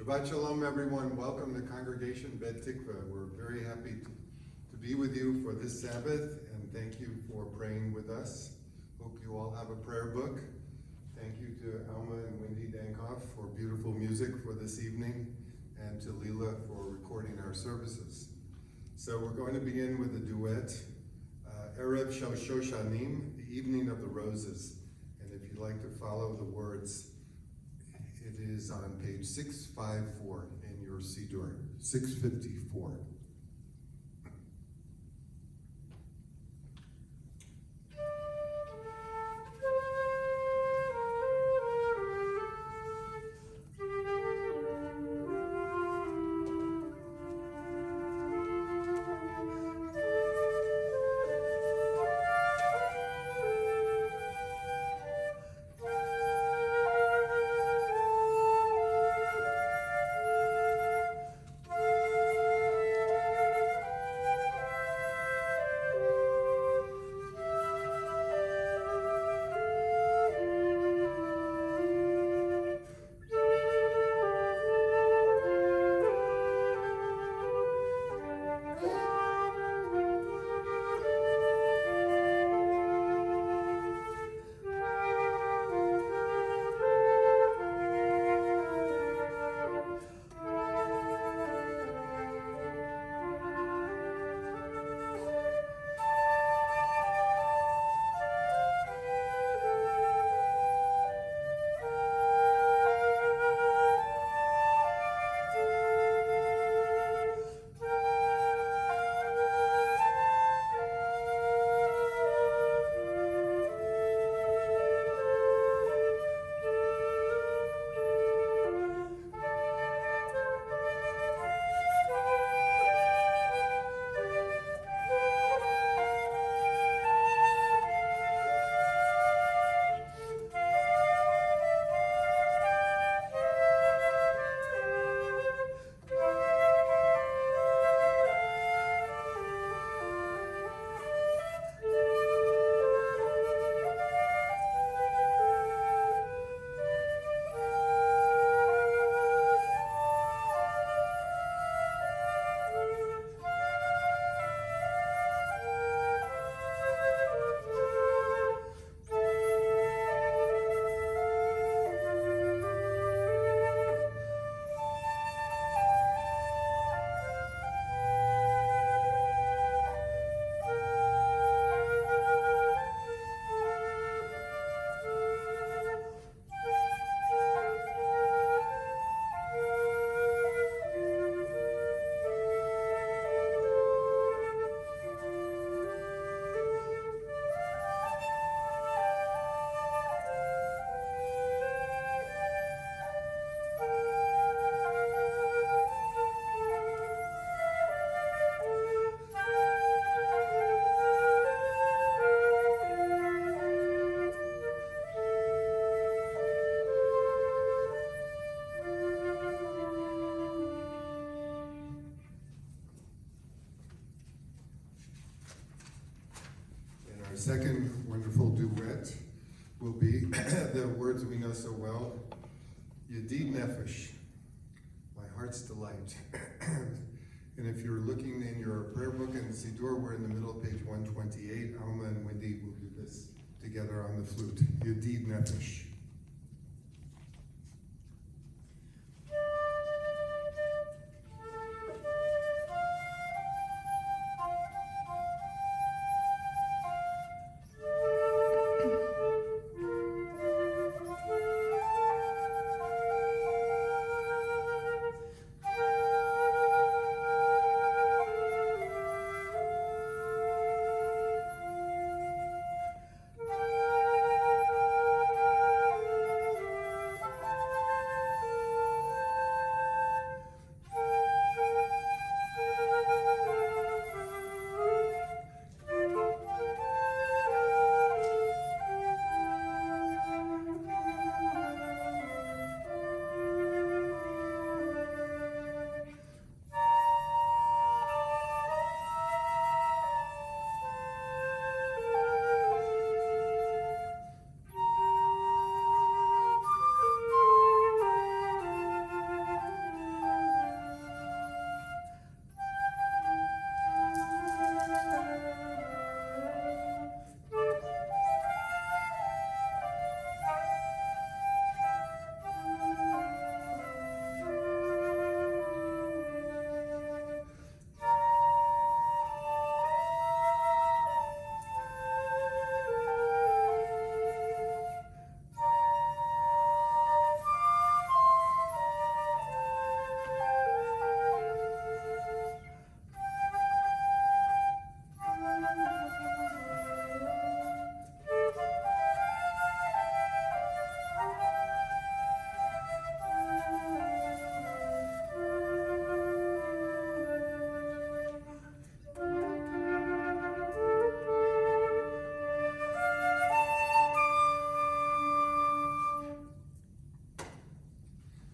Shabbat Shalom, everyone. Welcome to Congregation Beit Tikva. We're very happy to be with you for this Sabbath, and thank you for praying with us. Hope you all have a prayer book. Thank you to Alma and Dankoff for beautiful music for this evening, and to Lela for recording our services. So we're going to begin with a duet, Erev Shel Shoshanim, the Evening of the Roses. And if you'd like to follow the words, it is on page 654 in your Siddur, 654. Second wonderful duet will be the words we know so well, Yedid Nefesh, my heart's delight. And if you're looking in your prayer book in Siddur, we're in the middle of page 128. Alma and Wendy will do this together on the flute. Yedid Nefesh.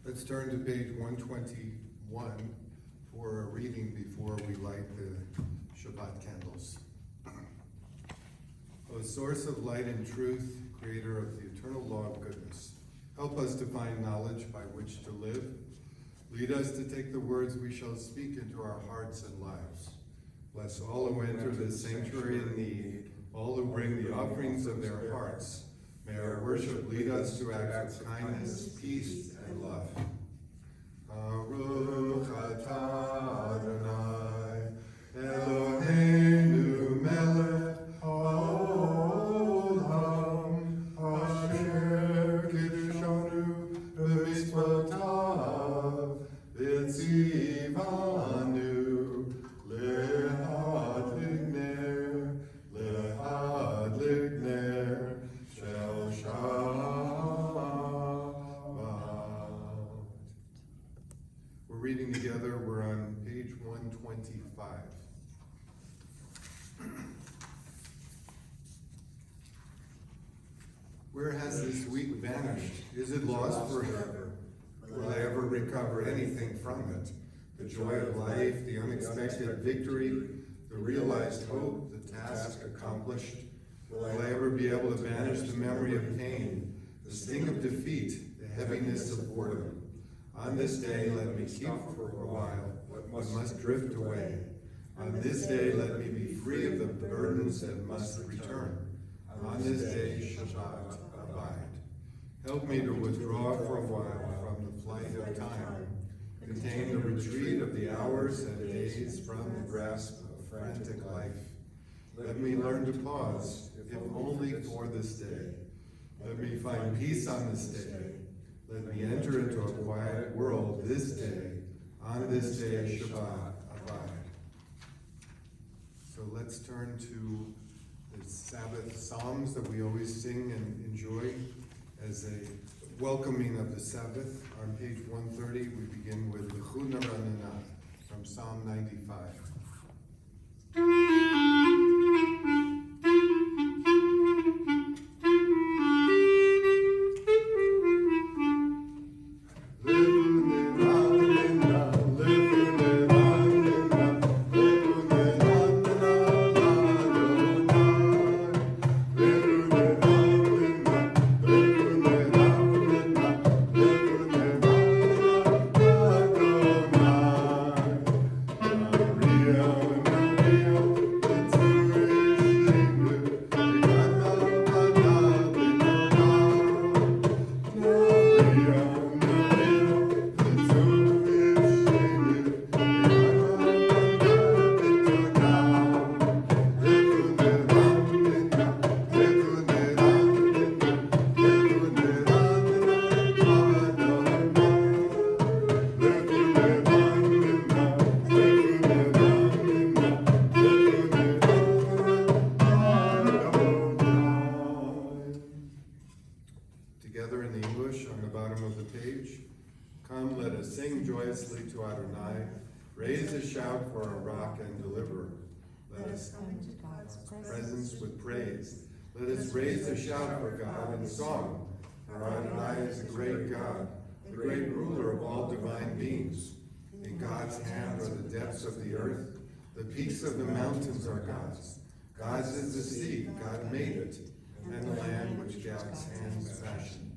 Let's turn to page 121 for a reading before we light the Shabbat candles. O source of light and truth, creator of the eternal law of goodness, help us to find knowledge by which to live. Lead us to take the words we shall speak into our hearts and lives. Bless all who enter this sanctuary in need, all who bring the offerings of their hearts. May our worship lead us to acts of kindness, peace, and love. Baruch atah Adonai, Eloheinu melech haolam, asher kiddushanu b'mitzvotav, v'tzivanu lehadlik ner shel Shabbat. We're reading together. We're on page 125. Where has this week vanished? Is it lost forever? Will I ever recover anything from it? The joy of life, the unexpected victory, the realized hope, the task accomplished? Will I ever be able to banish the memory of pain, the sting of defeat, the heaviness of boredom? On this day, let me keep for a while what must drift away. On this day, let me be free of the burdens that must return. On this day, Shabbat abide. Help me to withdraw for a while from the flight of time, contain the retreat of the hours and days from the grasp of frantic life. Let me learn to pause, if only for this day. Let me find peace on this day. Let me enter into a quiet world this day. On this day, Shabbat abide. So let's turn to the Sabbath Psalms that we always sing and enjoy as a welcoming of the Sabbath. On page 130, we begin with the Chuna Ranana from Psalm 95. To Adonai, raise a shout for our rock and deliverer. Let us come into God's presence with praise. Let us raise a shout for God in song. For Adonai is a great God, the great ruler of all divine beings. In God's hand are the depths of the earth. The peaks of the mountains are God's. God's is the sea, God made it, and the land which God's hands fashioned.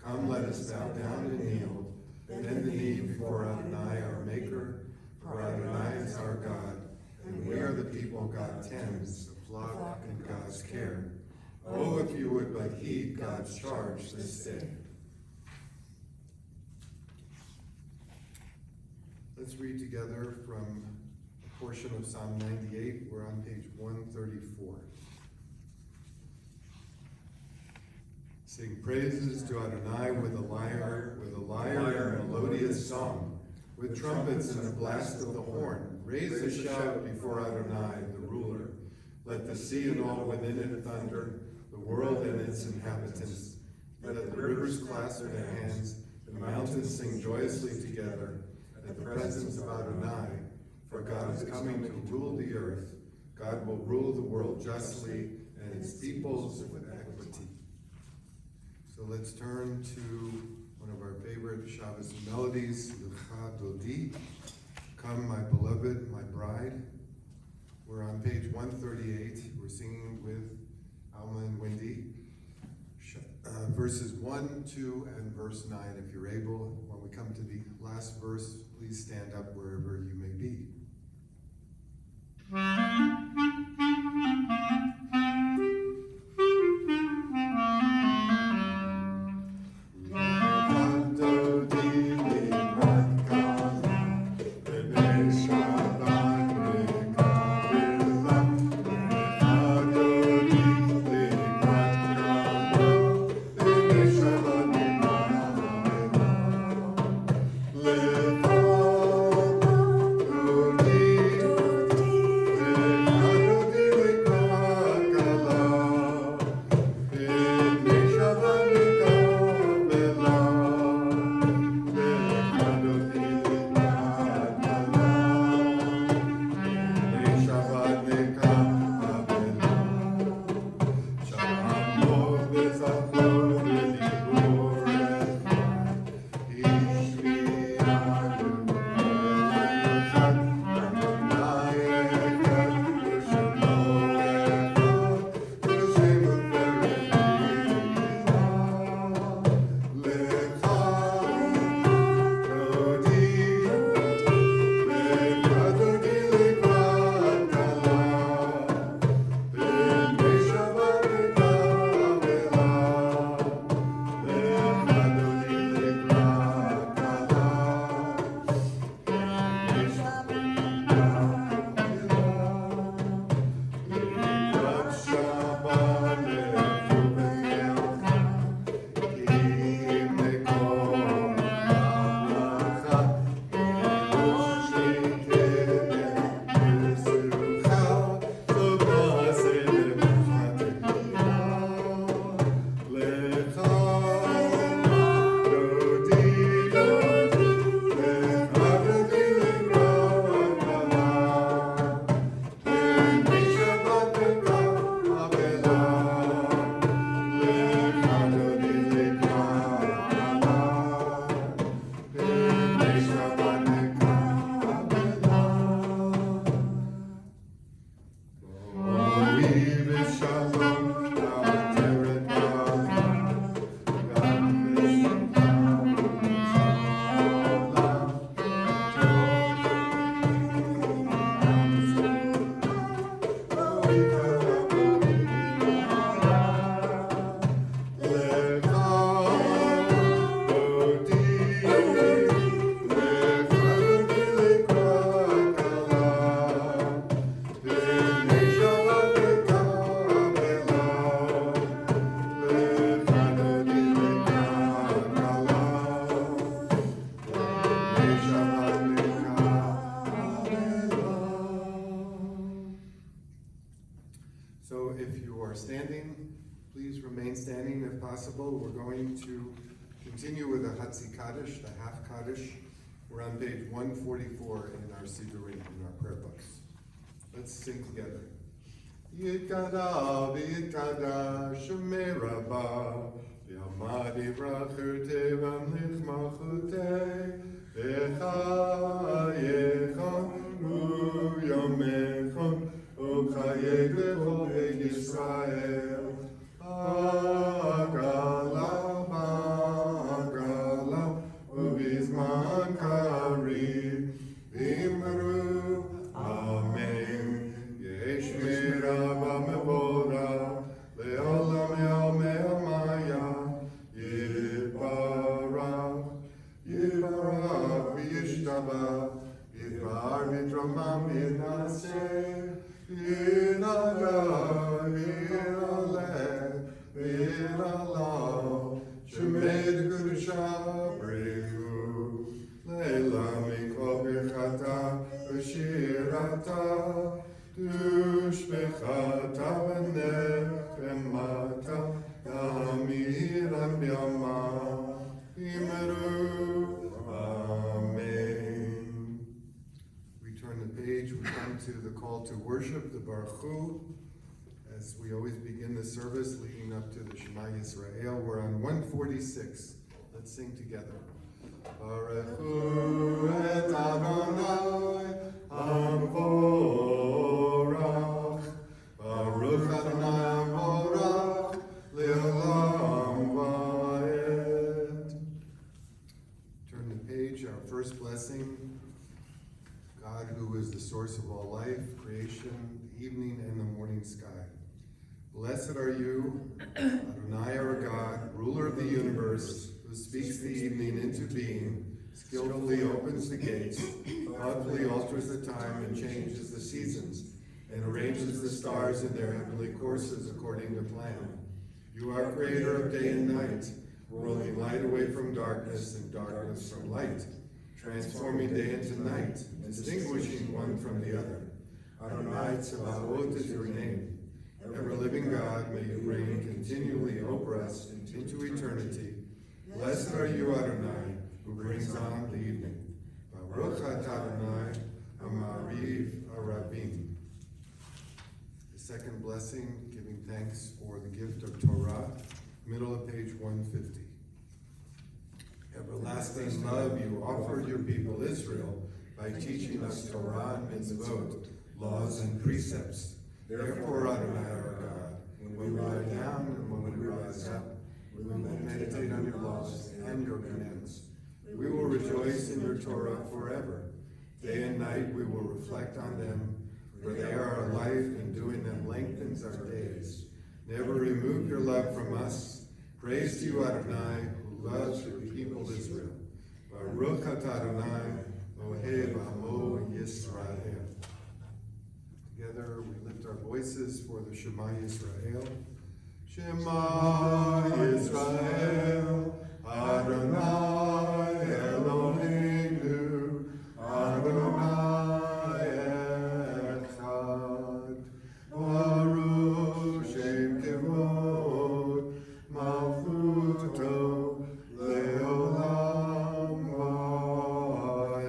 Come, let us bow down and kneel. Bend the knee before Adonai, our Maker, for Adonai is our God, and we are the people God tends, the flock in God's care. Oh, if you would but heed God's charge this day. Let's read together from a portion of Psalm 98. We're on page 134. Sing praises to Adonai with a lyre and a melodious song, with trumpets and the blast of the horn. Raise a shout before Adonai, the ruler. Let the sea and all within it thunder, the world and its inhabitants. Let the rivers clasp their hands, the mountains sing joyously together at the presence of Adonai. For God is coming to rule the earth. God will rule the world justly and its peoples with equity. So let's turn to one of our favorite Shabbos melodies, Lecha Dodi, Come My Beloved, My Bride. We're on page 138. We're singing with Alma and Wendy. Verses 1, 2, and verse 9. If you're able, when we come to the last verse, please stand up wherever you may be. So if you are standing, please remain standing if possible. We're going to continue with the Hatzi Kaddish, the half Kaddish. We're on page 144 in our Sidurim, in our prayer books. Let's sing together. Yitkada v'yitkada shemei rabba v'yamadi brachute v'amlich malchute v'chayechon u'yomechon u'chayech v'chol beit Yisrael ha'gala ha'gala u'bizman karev v'imru amen. Yesh mirava mevora le'olam yomei maya yibarach yibarach v'yishtabach yidbar v'tromam yinaseh v'yinada v'yinaleh v'yinalah shemei d'kedusha b'richu leila mikol birchata v'shirata Tushbechata v'nechemata Yamiram Yama Imeru Amen. We turn the page, we come to the call to worship, the Baruch Hu. As we always begin the service leading up to the Shema Yisrael, we're on 146. Let's sing together. Barechu et Adonai Amvorach. Baruch Adonai Amvorach Le'olam Va'ed. Turn the page, our first blessing. God, who is the source of all life, creation, the evening and the morning sky. Blessed are you, Adonai our God, ruler of the universe, who speaks the evening into being, skillfully opens the gates, thoughtfully alters the time and changes the seasons, and arranges the stars in their heavenly courses according to plan. You are creator of day and night, rolling light away from darkness and darkness from light, transforming day into night, distinguishing one from the other. Adonai Tzebaot is your name. Ever-living God, may you reign continually over us into eternity. Blessed are you, Adonai, who brings on the evening. Baruch atah Adonai, Amariv Arabim. The second blessing, giving thanks for the gift of Torah, middle of page 150. Everlasting love, you offered your people Israel by teaching us Torah and mitzvot, laws and precepts. Therefore, Adonai our God, when we lie down and when we rise up, we will meditate on your laws and your commandments. We will rejoice in your Torah forever. Day and night we will reflect on them, for they are our life, and doing them lengthens our days. Never remove your love from us. Praise to you, Adonai, who loves your people Israel. Baruch atah Adonai, Ohev Amo Yisrael. Together we lift our voices for the Shema Yisrael. Shema Yisrael, Adonai Eloheinu, Adonai Echad. Baruch Shem Kevod, Malchuto, Leolam Va'ed.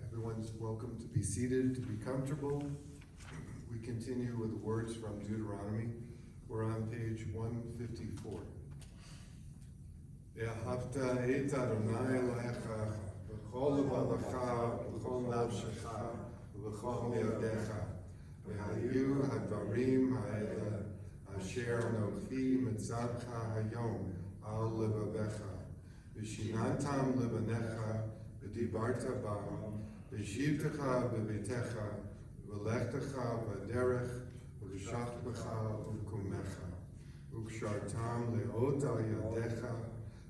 Everyone's welcome to be seated, to be comfortable. We continue with words from Deuteronomy. We're on page 154. Ve'ahavta et Adonai Elohecha v'chol levavecha v'chol nafshecha v'chol me'odecha ve'hayu hadvarim ha'ela asher anochi mitzavcha hayom al levavecha v'shinantam levanecha v'dibarta bam v'shivtecha b'betecha v'lechtecha v'derech v'shachbecha v'kumecha v'kshartam le'ot al yadecha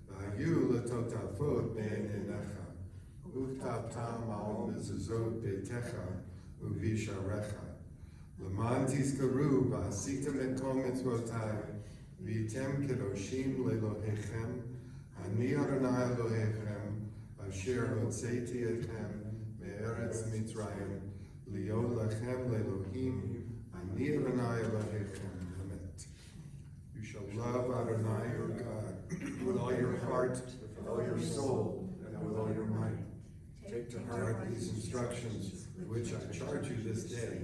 v'hayu letotafot be'enenecha v'chtavtam al mezuzot betecha v'visharecha l'man tizkaru v'asitem et kol mitzvotai v'yitem kedoshim le'lohechem ani Adonai Elohechem asher hotzeti etchem me'eretz Mitzrayim Liot lachem le'Elohim, ani Adonai Elohechem. Amen. You shall love Adonai your God with all your heart, with all your soul, and with all your might. Take to heart these instructions which I charge you this day.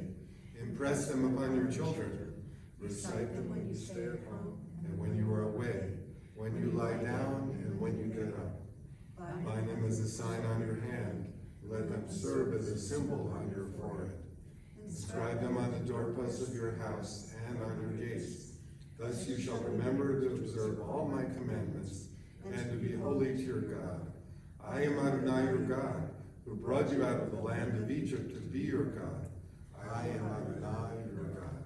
Impress them upon your children. Recite them when you stay at home and when you are away, when you lie down and when you get up. Bind them as a sign on your hand. Let them serve as a symbol on your forehead. Inscribe them on the doorposts of your house and on your gates. Thus you shall remember to observe all my commandments and to be holy to your God. I am Adonai your God, who brought you out of the land of Egypt to be your God. I am Adonai your God.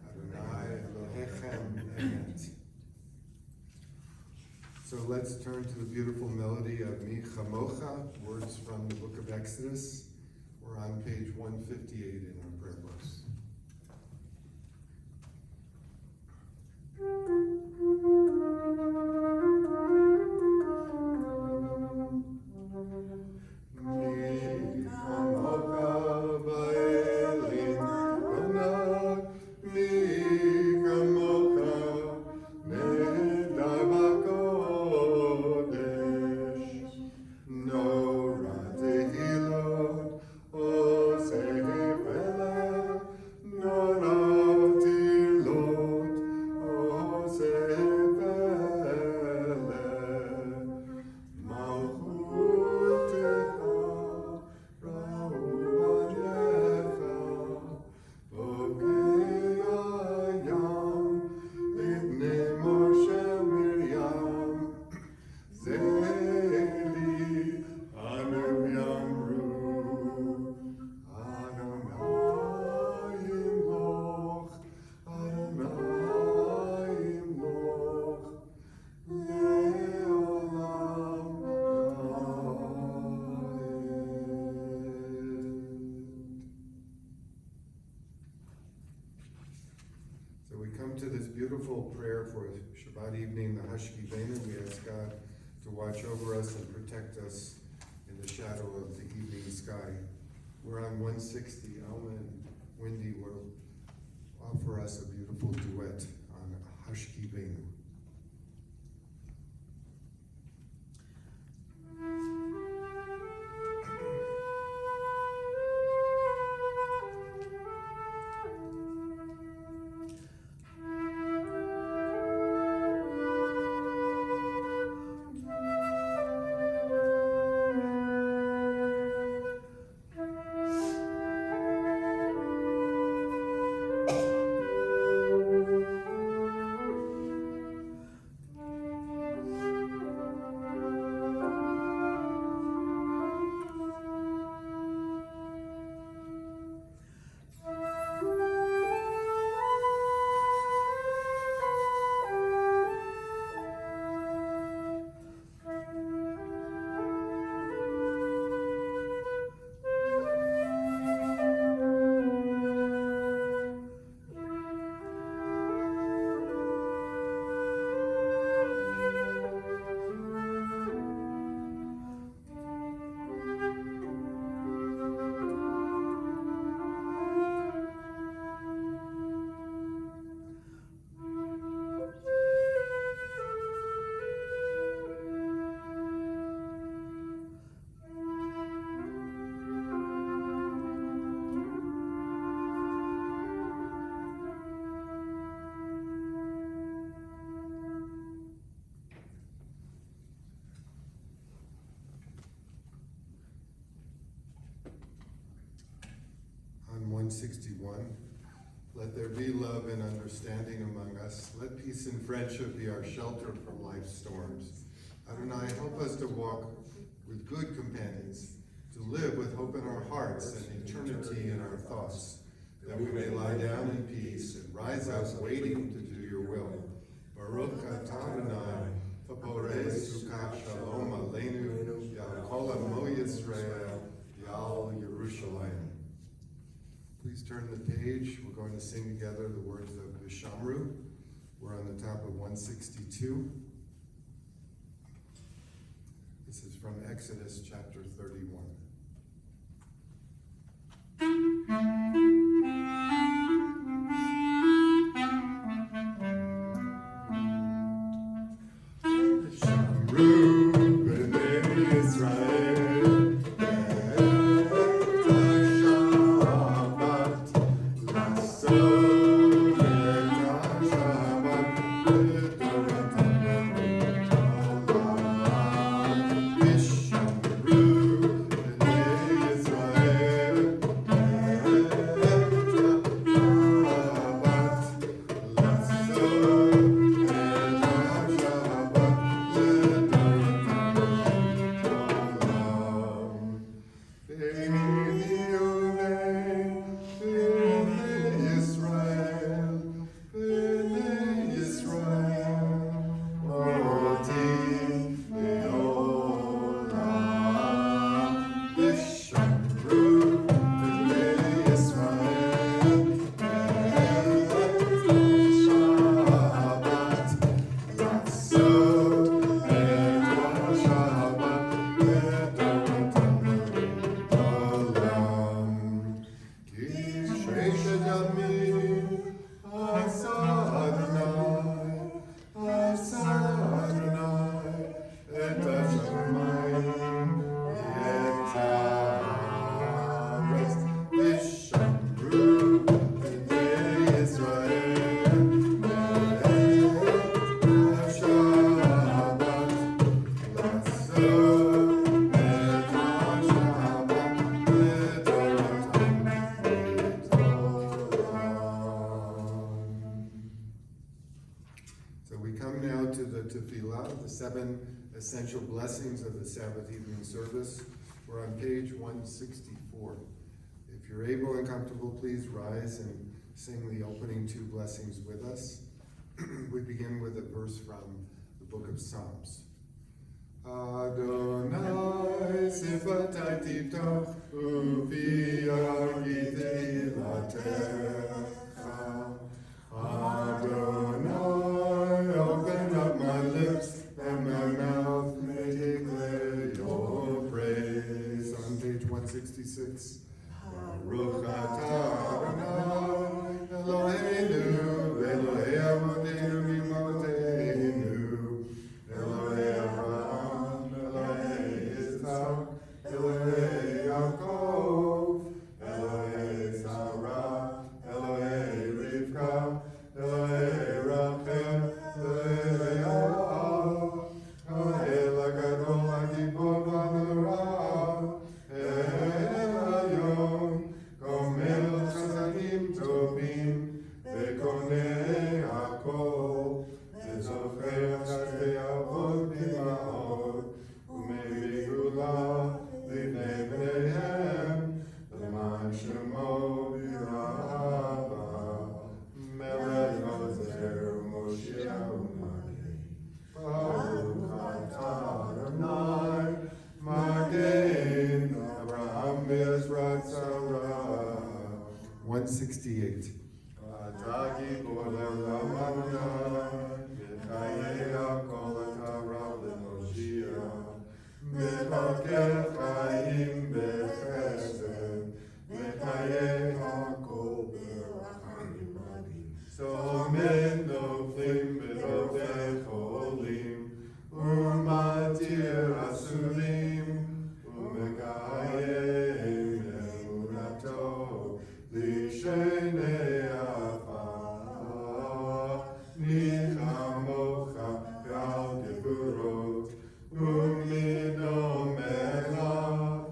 Adonai Elohechem Emet. So let's turn to the beautiful melody of Mi Chamocha, words from the book of Exodus. We're on page 158 in our prayer books. No, for Shabbat evening, the Hashkivenu. We ask God to watch over us and protect us in the shadow of the evening sky. We're on 160. Alma and Wendy will offer us a beautiful duet on Hashkivenu. On 161, let there be love and understanding among us. Let peace and friendship be our shelter from life's storms. Adonai, help us to walk with good companions, to live with hope in our hearts and eternity in our thoughts, that we may lie down in peace and rise up waiting to do your will. Baruch atah Adonai, haporei sukkah shalom aleinu, yal kol amo Yisrael, yal Yerushalayim. Please turn the page. We're going to sing together the words of Vishamru. We're on the top of 162. This is from Exodus chapter 31. The 7 essential blessings of the Sabbath evening service. We're on page 164. If you're able and comfortable, please rise and sing the opening 2 blessings with us. We begin with a verse from the book of Psalms. Adonai sifatati toch uvi agiti latecha. Adonai and my mouth may declare your praise. On page 166. Baruch atah Adonai Eloheinu, Elohei Avoteinu Mimoteinu, Elohei Avraham, Elohei Yitzchak, Elohei Yaakov, Elohei Sarah, Elohei Rivka, Elohei Rachel, Elohei Leah, Elohei Lagadol Hagibor V'Anorah, Elohim, Gomel Chazanim Tovim, Vekonei Hakol, Vezocher Chazei Avot B'Ma'od, Umei B'Gula, Livnei B'neihem, L'man Shemo B'Rava, Melech Ozer Moshiach U'Magei, Baruch atah Adonai, Magei Abraham Bezrat Sarah. 168. Atagi Bolam Adonai, Mechayei Hakol Atarav L'Moshiach, Mechakel Chaim B'Chesed, Mechayei Hakol B'Rachamim Rabim. Somen Noflim B'Dovei Cholim, Umatir Asurim, Umekayim Emunato, Lishenei Afar, Nichamocha Gal Geburot, Umido Melach,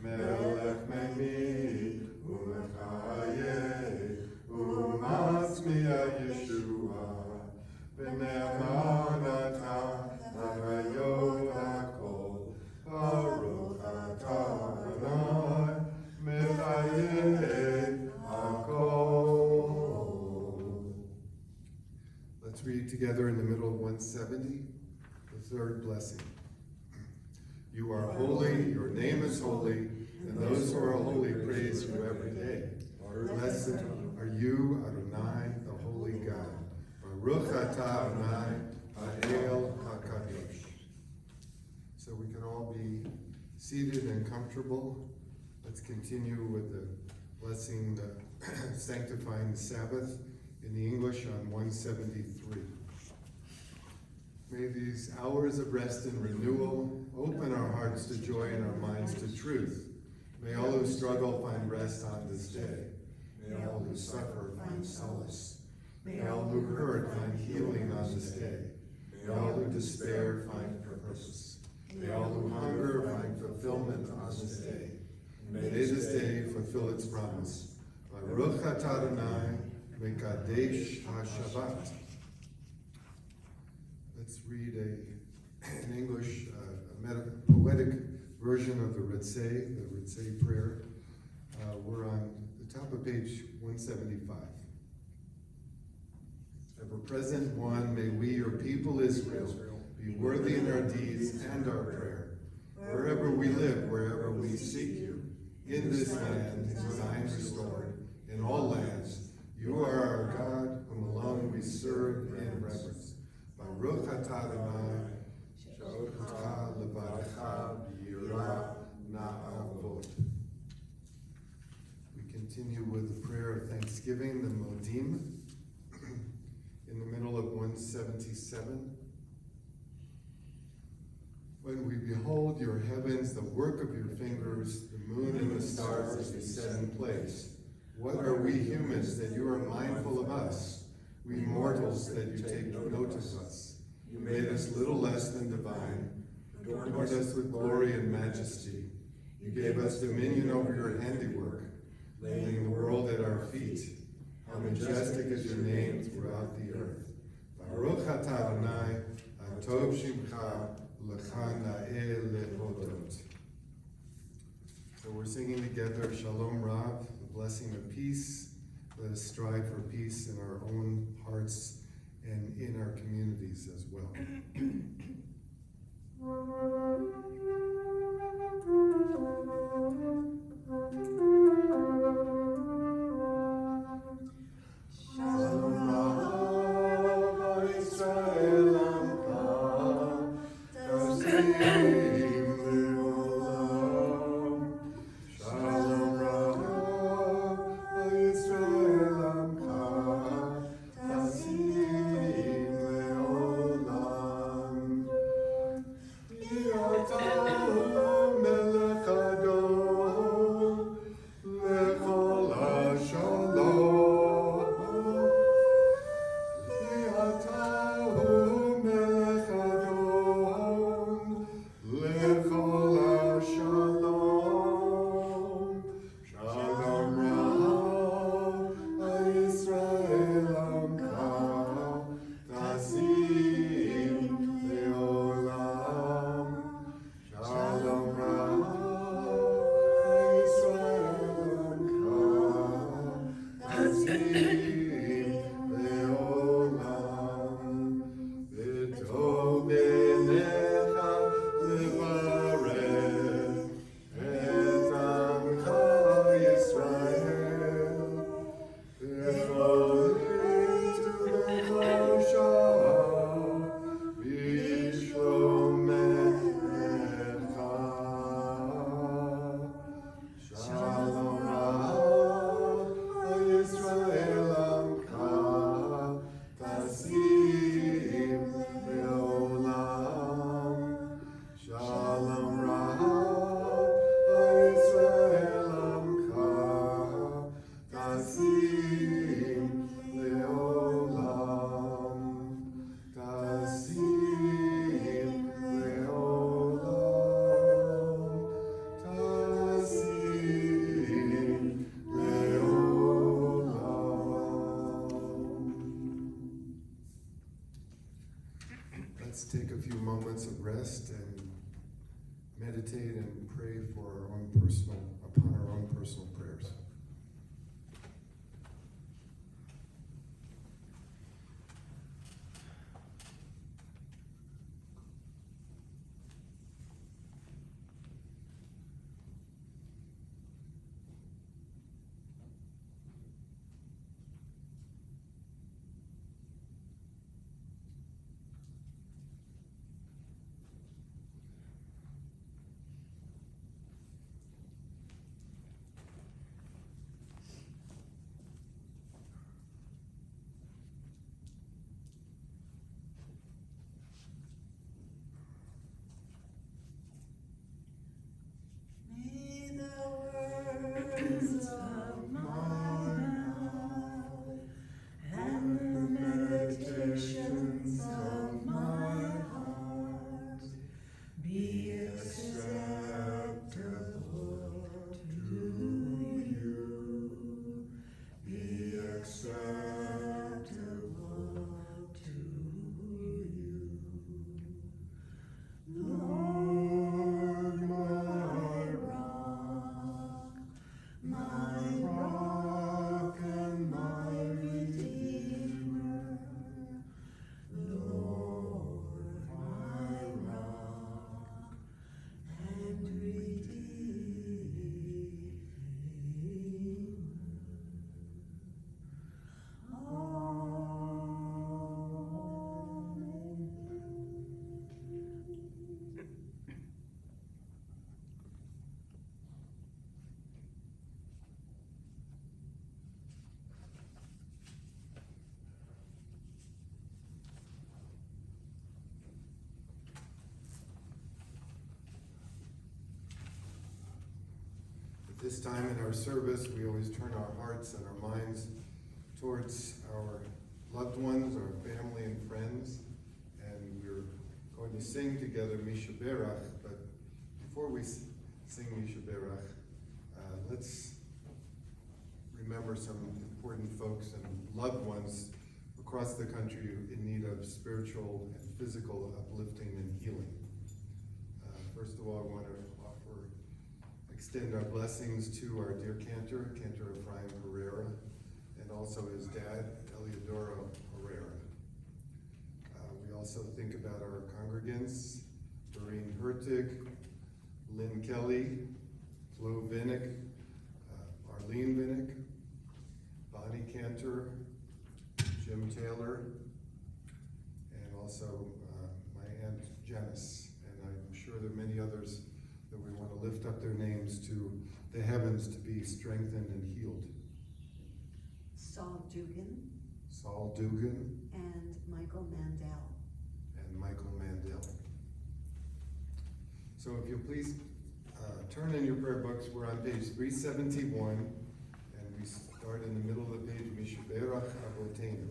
Melech Memi, Umekayim, Umatzmiya Yeshua, B'ne'emanata, Arayot HaKol, Baruch atah Adonai, Mechayei HaKol. Let's read together in the middle of 170, the third blessing. You are holy, your name is holy, and those who are holy praise you every day. Blessed are you, Adonai, the holy God. Baruch atah Adonai, Ha'el HaKadosh. So we can all be seated and comfortable. Let's continue with the blessing, sanctifying the Sabbath in the English on 173. May these hours of rest and renewal open our hearts to joy and our minds to truth. May all who struggle find rest on this day. May all who suffer find solace. May all who hurt find healing on this day. May all who despair find purpose. May all who hunger find fulfillment on this day. May this day fulfill its promise. Baruch atah Adonai, Mekadesh HaShabbat. Let's read in English a poetic version of the Ritzei prayer. We're on the top of page 175. Ever present one, may we, your people Israel, be worthy in our deeds and our prayer. Wherever we live, wherever we seek you, in this land, Zion restored, in all lands, you are our God, whom alone we serve in reverence. Baruch atah Adonai, Sha'otcha levarecha b'yirah na'avot. We continue with the prayer of thanksgiving, the Modim, in the middle of 177. When we behold your heavens, the work of your fingers, the moon and the stars as you set in place, what are we humans that you are mindful of us? We mortals that you take note of us. You made us little less than divine, adorned us with glory and majesty. You gave us dominion over your handiwork, laying the world at our feet. How majestic is your name throughout the earth. Baruch atah Adonai, Atov Shimcha, L'cha na'eh lehodot. So we're singing together Shalom Rav, the blessing of peace. Let us strive for peace in our own hearts and in our communities as well. Shalom Rav Yisrael Amcha, of rest and meditate and pray upon our own personal prayers. This time in our service, we always turn our hearts and our minds towards our loved ones, our family and friends, and we're going to sing together Misha Berach, but before we sing Misha Berach, let's remember some important folks and loved ones across the country in need of spiritual and physical uplifting and healing. First of all, I want to extend our blessings to our dear cantor Ephraim Herrera, and also his dad, Eliodoro Herrera. We also think about our congregants, Doreen Hertig, Lynn Kelly, Flo Vinnick, Arlene Vinnick, Bonnie Cantor, Jim Taylor, and also my Aunt Janice. And I'm sure there are many others that we want to lift up their names to the heavens to be strengthened and healed. Saul Dugan, and Michael Mandel. So if you'll please turn in your prayer books, we're on page 371, and we start in the middle of the page, Mishaberach Avotenu.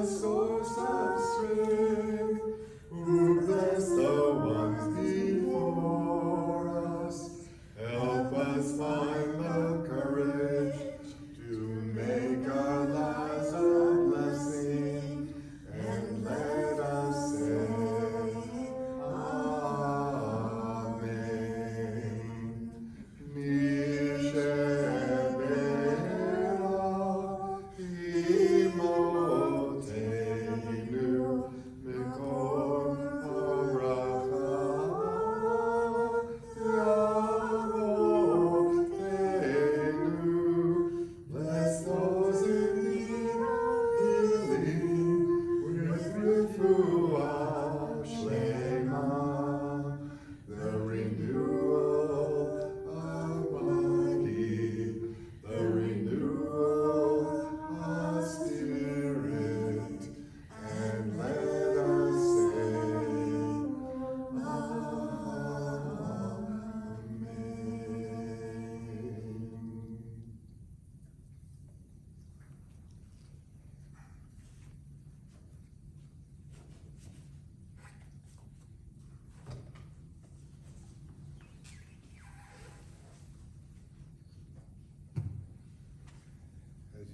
Source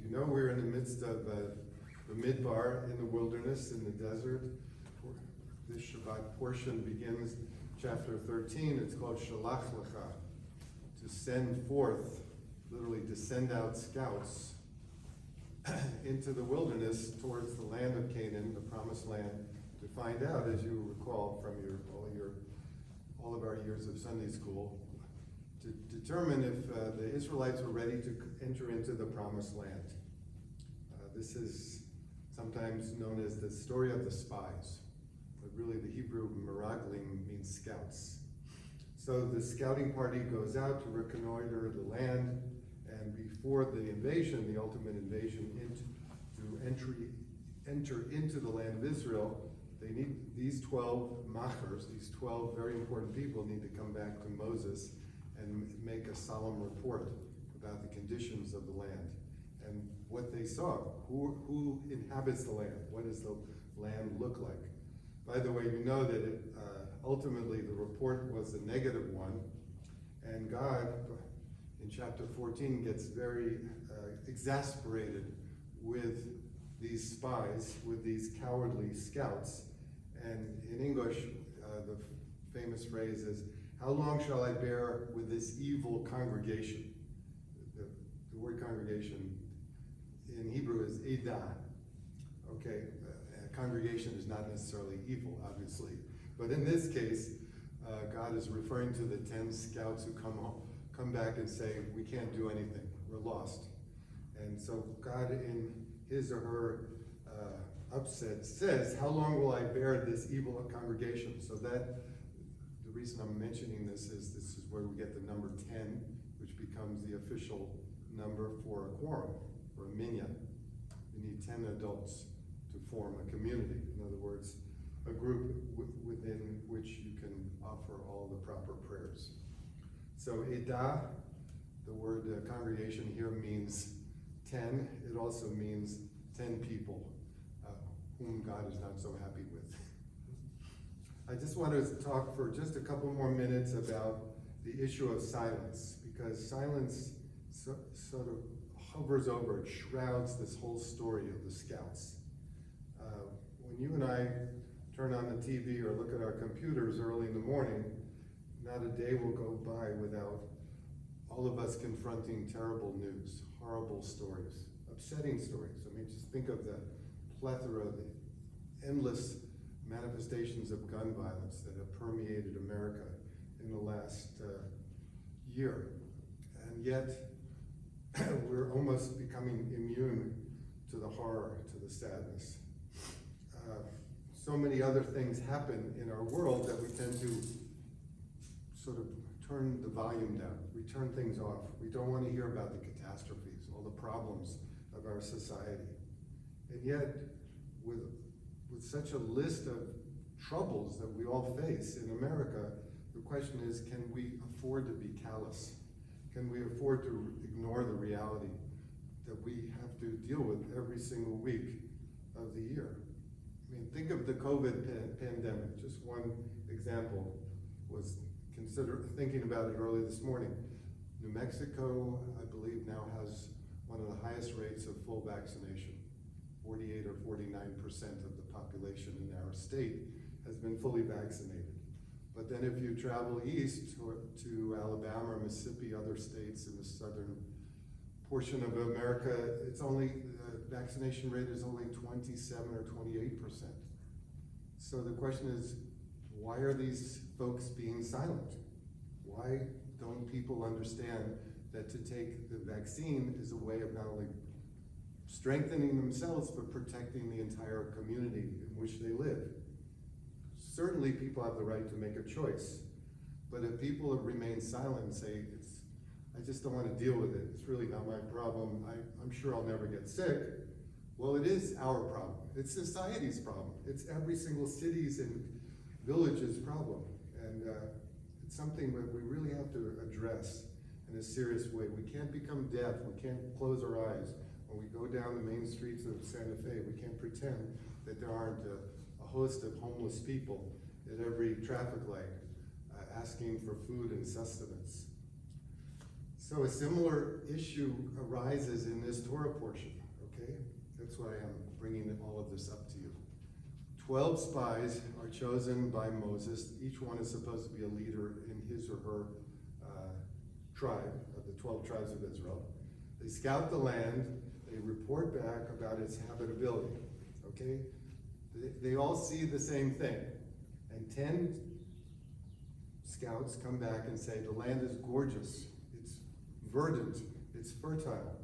You know, we're in the midst of the midbar in the wilderness, in the desert. This Shabbat portion begins chapter 13. It's called Shalach Lecha, to send forth, literally to send out scouts into the wilderness towards the land of Canaan, the promised land, to find out, as you recall from all of our years of Sunday school, to determine if the Israelites were ready to enter into the promised land. This is sometimes known as the story of the spies, but really the Hebrew meraglim means scouts. So the scouting party goes out to reconnoiter the land, and before the invasion, the ultimate invasion, enter into the land of Israel, they need these 12 machers, these 12 very important people, need to come back to Moses and make a solemn report about the conditions of the land and what they saw. Who inhabits the land? What does the land look like? By the way, you know that ultimately the report was a negative one, and God, in chapter 14, gets very exasperated with these spies, with these cowardly scouts. And in English, the famous phrase is, "How long shall I bear with this evil congregation?" The word congregation in Hebrew is edah. Okay, a congregation is not necessarily evil, obviously. But in this case, God is referring to the 10 scouts who come back and say, "We can't do anything, we're lost." And so God, in his or her upset, says, "How long will I bear this evil congregation?" So that, the reason I'm mentioning this is where we get the number 10, which becomes the official number for a quorum, or a minyan. You need 10 adults to form a community. In other words, a group within which you can offer all the proper prayers. So edah, the word congregation here means 10. It also means 10 people whom God is not so happy with. I just want to talk for just a couple more minutes about the issue of silence, because silence sort of hovers over, it shrouds this whole story of the scouts. When you and I turn on the TV or look at our computers early in the morning, not a day will go by without all of us confronting terrible news, horrible stories, upsetting stories. I mean, just think of the plethora, the endless manifestations of gun violence that have permeated America in the last year. And yet, we're almost becoming immune to the horror, to the sadness. So many other things happen in our world that we tend to sort of turn the volume down. We turn things off. We don't want to hear about the catastrophes, all the problems of our society. And yet, with such a list of troubles that we all face in America, the question is, can we afford to be callous? Can we afford to ignore the reality that we have to deal with every single week of the year? I mean, think of the COVID pandemic. Just one example was thinking about it early this morning. New Mexico, I believe, now has one of the highest rates of full vaccination. 48 or 49% of the population in our state has been fully vaccinated. But then if you travel east to Alabama or Mississippi, other states in the southern portion of America, it's only, the vaccination rate is only 27 or 28%. So the question is, why are these folks being silent? Why don't people understand that to take the vaccine is a way of not only strengthening themselves, but protecting the entire community in which they live? Certainly people have the right to make a choice, but if people remain silent and say, I just don't want to deal with it, it's really not my problem, I'm sure I'll never get sick, well, it is our problem. It's society's problem. It's every single city's and village's problem. And it's something that we really have to address in a serious way. We can't become deaf. We can't close our eyes. When we go down the main streets of Santa Fe, we can't pretend that there aren't a host of homeless people at every traffic light asking for food and sustenance. So a similar issue arises in this Torah portion, okay? That's why I'm bringing all of this up to you. 12 spies are chosen by Moses. Each one is supposed to be a leader in his or her tribe, of the 12 tribes of Israel. They scout the land, they report back about its habitability, okay? They all see the same thing. And 10 scouts come back and say, the land is gorgeous, it's verdant, it's fertile,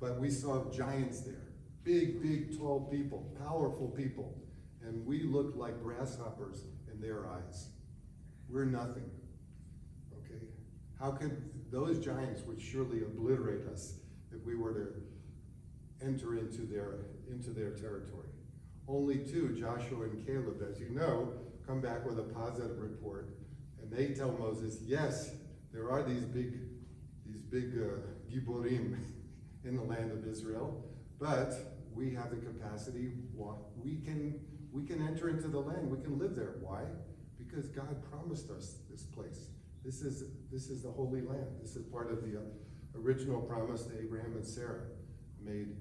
but we saw giants there. Big, big, tall people, powerful people. And we look like grasshoppers in their eyes. We're nothing, okay? How could those giants would surely obliterate us if we were to enter into their territory? Only 2, Joshua and Caleb, as you know, come back with a positive report, and they tell Moses, yes, there are these big giborim in the land of Israel, but we have the capacity. We can enter into the land. We can live there. Why? Because God promised us this place. This is the Holy Land. This is part of the original promise that Abraham and Sarah made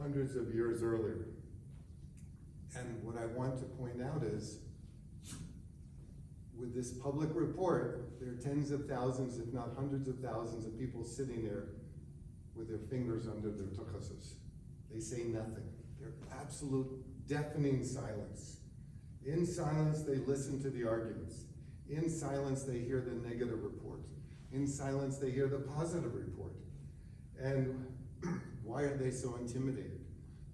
hundreds of years earlier. And what I want to point out is, with this public report, there are tens of thousands, if not hundreds of thousands of people sitting there with their fingers under their tuchasos. They say nothing. They're absolute deafening silence. In silence, they listen to the arguments. In silence, they hear the negative report. In silence, they hear the positive report. And why are they so intimidated?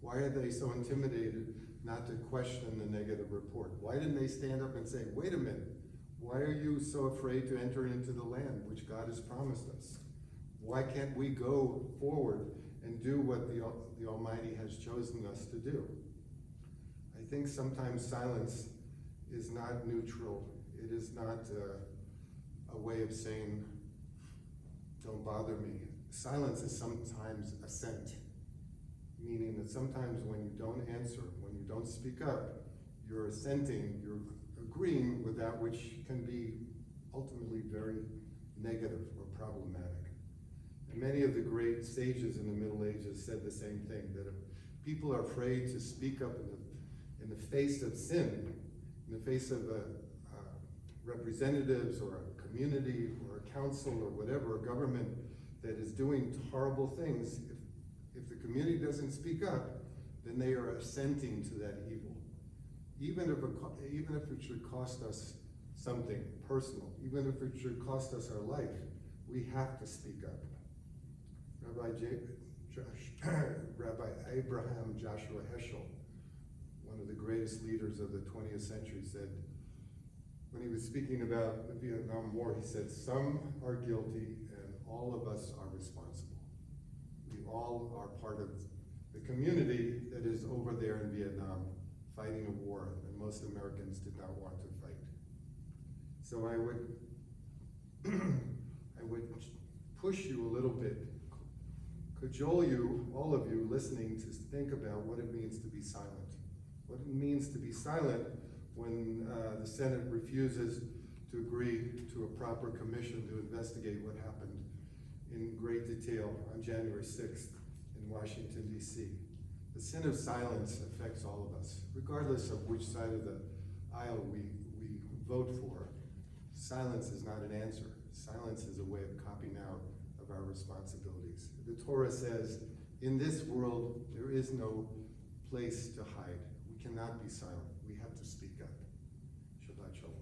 Why are they so intimidated not to question the negative report? Why didn't they stand up and say, wait a minute, why are you so afraid to enter into the land which God has promised us? Why can't we go forward and do what the Almighty has chosen us to do? I think sometimes silence is not neutral. It is not a way of saying, don't bother me. Silence is sometimes assent, meaning that sometimes when you don't answer, when you don't speak up, you're assenting, you're agreeing with that which can be ultimately very negative or problematic. And many of the great sages in the Middle Ages said the same thing, that if people are afraid to speak up in the face of sin, in the face of representatives or a community or a council or whatever, a government that is doing horrible things, if the community doesn't speak up, then they are assenting to that evil. Even if it should cost us something personal, even if it should cost us our life, we have to speak up. Rabbi Abraham Joshua Heschel, one of the greatest leaders of the 20th century, said, when he was speaking about the Vietnam War, he said, some are guilty and all of us are responsible. We all are part of the community that is over there in Vietnam fighting a war that most Americans did not want to fight. So I would push you a little bit, cajole you, all of you listening, to think about what it means to be silent. What it means to be silent when the Senate refuses to agree to a proper commission to investigate what happened in great detail on January 6th in Washington, D.C. The sin of silence affects all of us, regardless of which side of the aisle we vote for. Silence is not an answer. Silence is a way of copying out of our responsibilities. The Torah says, in this world, there is no place to hide. We cannot be silent. We have to speak up. Shabbat Shalom.